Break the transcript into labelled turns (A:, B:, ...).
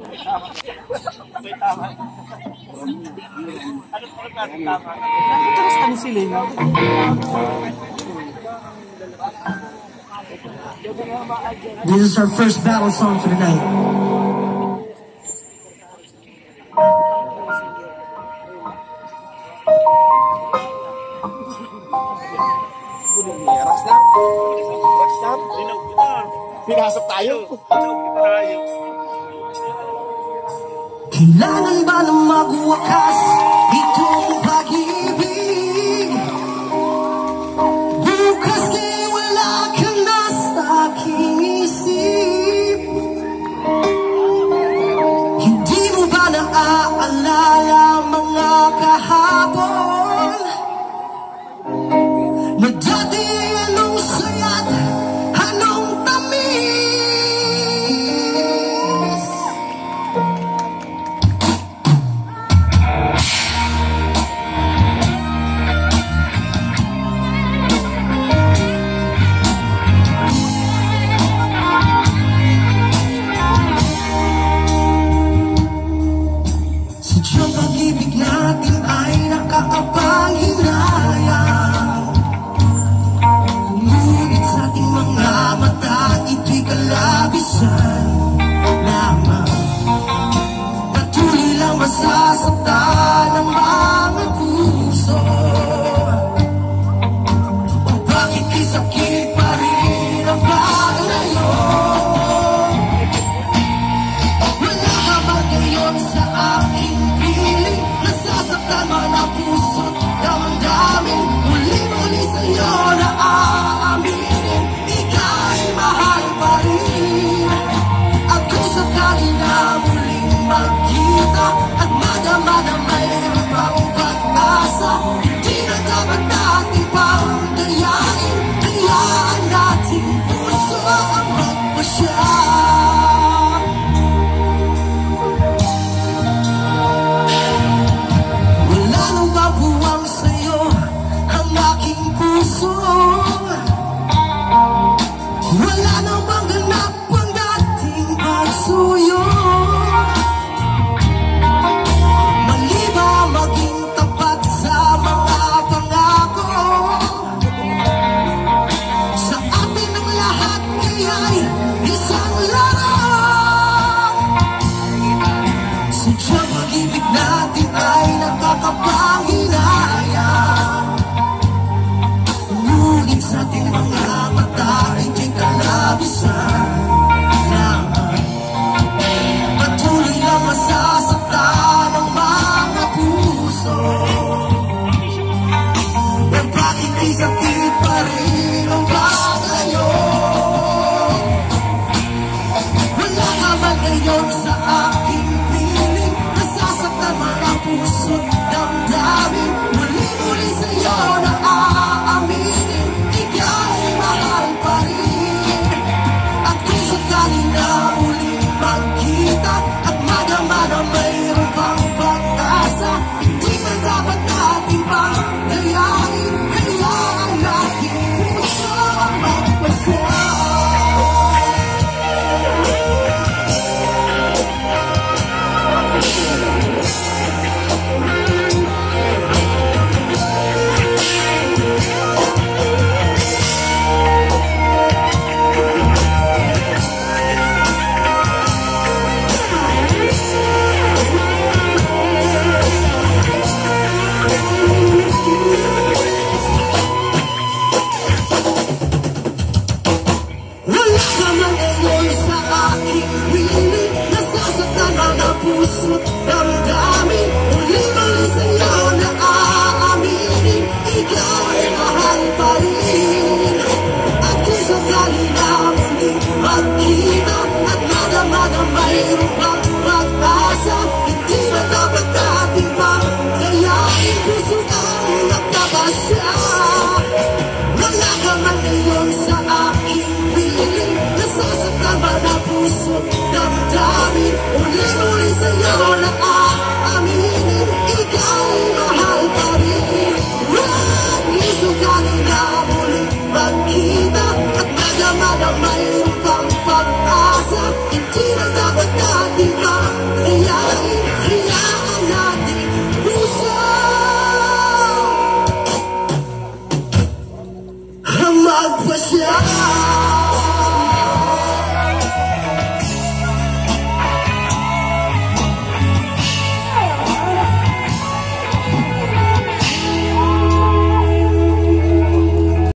A: May tama. Ano po natin tama? Nakataras kami sila.
B: This is our first battle song for the night.
A: Rockstar? Dinawag kita.
C: Pinasok tayo.
B: Kailangan ba na magwakas itong pag-ibig? Bukas di wala ka na sa aking isip. Hindi mo ba naaalala mga kahapon na dati anong saya't anong tamis? Sadyang pag-ibig natin ay nakakapanghinayang. Ngunit sa ating mga mata, ito'y kalabisan lamang. Patuloy lang masasaktan ang mga puso. O bakit di sakit pa rin ang paglayo? Wala ka ba ngayon sa aking piling? Nasasaktan man ang puso't damdamin. Muli-muli sa'yo na aaminin, ika'y mahal pa rin. At kung sakali na muling magkita at madama na mayroon pang pag-asa, hindi na dapat natin pang dayain. Hayaan natin puso ang magpasya. Wala nang babuwang sa'yo ang aking puso. Wala nang bang ganap ang dating pagsuyo. Mali ba maging tapat sa mga pangako? Sa atin ang lahat kaya'y isang larang. Sadyang pag-ibig natin ay nakakapanghinayang. Ngunit sa ating mga mata ay di kalabisan lamang. Patuloy na masasaktan ang mga puso. At bakit ay sakit pa rin ang paglayo? Wala ka man ngayon sa aking piling. Nasasaktan man ang puso't damdamin. Muli-muli sa'yo na aaminin, ika'y mahal pa rin. At kung sakali na muling magkita at madama na mayroon pang pag-asa, hindi na dapat natin pang dayain. Hayaan natin puso ang magpasya. Wala ka man ngayon sa aking piling. Nasasaktan ang puso't damdamin.